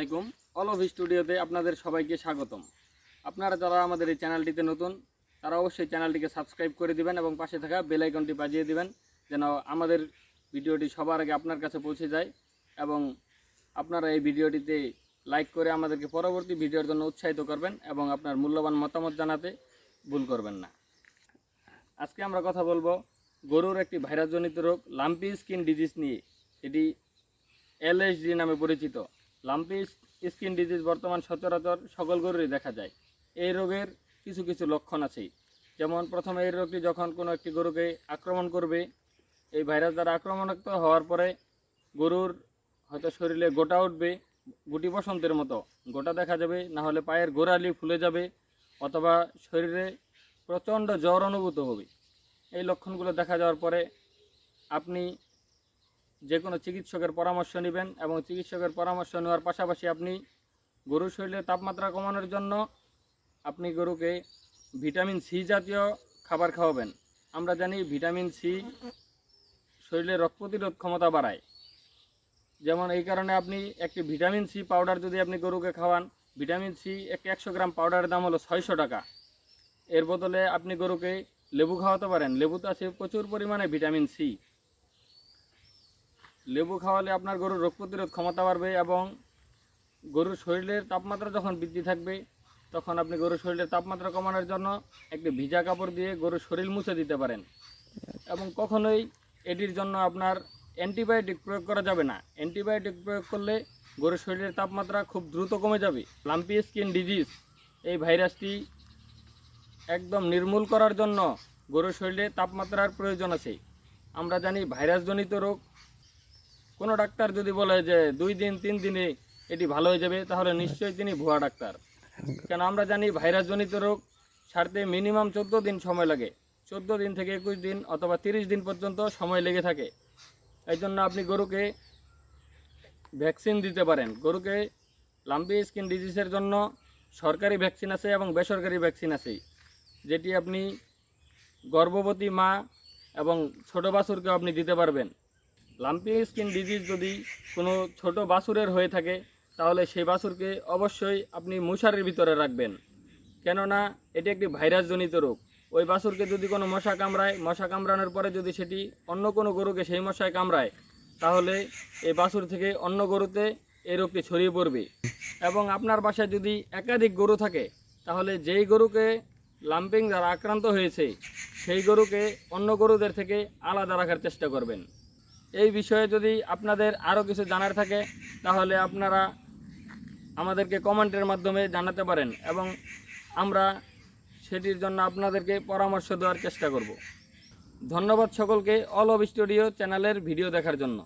আলাইকুম। অলভ স্টুডিওতে আপনাদের সবাইকে স্বাগতম। আপনারা যারা আমাদের এই চ্যানেলটিতে নতুন তারা অবশ্যই চ্যানেলটিকে সাবস্ক্রাইব করে দিবেন এবং পাশে থাকা বেল আইকনটি বাজিয়ে দিবেন যেন আমাদের ভিডিওটি সবার আগে আপনার কাছে পৌঁছে যায় এবং আপনারা এই ভিডিওটিতে লাইক করে আমাদেরকে পরবর্তী ভিডিওর জন্য উৎসাহিত করবেন এবং আপনার মূল্যবান মতামত জানাতে ভুল করবেন না। আজকে আমরা কথা বলবো গরুর একটি ভাইরাসজনিত রোগ লাম্পি স্কিন ডিজিজ নিয়ে। এটি LSD নামে পরিচিত। লাম্পি স্কিন ডিজিজ বর্তমান সচরাচর সকল গরুরই দেখা যায়। এই রোগের কিছু কিছু লক্ষণ আছে, যেমন প্রথমে এই রোগটি যখন কোনো একটি গরুকে আক্রমণ করবে, এই ভাইরাস দ্বারা আক্রমণাক্ত হওয়ার পরে গরুর হয়তো শরীরে গোটা উঠবে, গুটি বসন্তের মতো গোটা দেখা যাবে, না হলে পায়ের গোড়ালি ফুলে যাবে অথবা শরীরে প্রচণ্ড জ্বর অনুভূত হবে। এই লক্ষণগুলো দেখা যাওয়ার পরে আপনি যে কোনো চিকিৎসকের পরামর্শ নেবেন এবং চিকিৎসকের পরামর্শ নেওয়ার পাশাপাশি আপনি গরুর শরীরের তাপমাত্রা কমানোর জন্য আপনি গরুকে ভিটামিন সি জাতীয় খাবার খাওয়াবেন। আমরা জানি ভিটামিন সি শরীরের রোগ প্রতিরোধ ক্ষমতা বাড়ায়। যেমন এই কারণে আপনি একটি ভিটামিন সি পাউডার যদি আপনি গরুকে খাওয়ান, ভিটামিন সি 100 গ্রাম পাউডারের দাম হলো 600 টাকা। এর বদলে আপনি গরুকে লেবু খাওয়াতে পারেন। লেবুতে আছে প্রচুর পরিমাণে ভিটামিন সি। লেবু খাওয়ালে আপনার গরুর রোগ প্রতিরোধ ক্ষমতা বাড়বে এবং গরুর শরীরের তাপমাত্রা যখন বৃদ্ধি থাকবে তখন আপনি গরুর শরীরের তাপমাত্রা কমানোর জন্য একটি ভিজা কাপড় দিয়ে গরুর শরীর মুছে দিতে পারেন। এবং কখনোই এটির জন্য আপনার অ্যান্টিবায়োটিক প্রয়োগ করা যাবে না। অ্যান্টিবায়োটিক প্রয়োগ করলে গরুর শরীরের তাপমাত্রা খুব দ্রুত কমে যাবে। লাম্পি স্কিন ডিজিজ এই ভাইরাসটি একদম নির্মূল করার জন্য গরুর শরীরে তাপমাত্রার প্রয়োজন আছে। আমরা জানি ভাইরাসজনিত রোগ কোনো ডাক্তার যদি বলে যে 2 দিন 3 দিনে এটি ভালো হয়ে যাবে, তাহলে নিশ্চয়ই তিনি ভুয়া ডাক্তার। কেন আমরা জানি ভাইরাসজনিত রোগ সারতে মিনিমাম 14 দিন সময় লাগে। 14 দিন থেকে 21 দিন অথবা 30 দিন পর্যন্ত সময় লেগে থাকে। এই জন্য আপনি গরুকে ভ্যাকসিন দিতে পারেন। গরুকে লাম্পি স্কিন ডিজিজের জন্য সরকারি ভ্যাকসিন আছে এবং বেসরকারি ভ্যাকসিন আছে, যেটি আপনি গর্ভবতী মা এবং ছোট বাছুরকে আপনি দিতে পারবেন। লাম্পি স্কিন ডিজিজ যদি কোনো ছোট বাছুরের হয়ে থাকে তাহলে সেই বাছুরকে অবশ্যই আপনি মশারির ভিতরে রাখবেন, কেননা এটি একটি ভাইরাসজনিত রোগ। ওই বাছুরকে যদি কোনো মশা কামড়ায়, মশা কামড়ানোর পরে যদি সেটি অন্য কোনো গরুকে সেই মশায় কামড়ায়, তাহলে এই বাছুর থেকে অন্য গরুতে এই রোগটি ছড়িয়ে পড়বে। এবং আপনার বাসায় যদি একাধিক গরু থাকে তাহলে যেই গরুকে লাম্পিং দ্বারা আক্রান্ত হয়েছে সেই গরুকে অন্য গরুদের থেকে আলাদা রাখার চেষ্টা করবেন। এই বিষয়ে যদি আপনাদের আরও কিছু জানার থাকে তাহলে আপনারা আমাদেরকে কমেন্টের মাধ্যমে জানাতে পারেন এবং আমরা সেটির জন্য আপনাদেরকে পরামর্শ দেওয়ার চেষ্টা করব। ধন্যবাদ সকলকে অলভ স্টুডিও চ্যানেলের ভিডিও দেখার জন্য।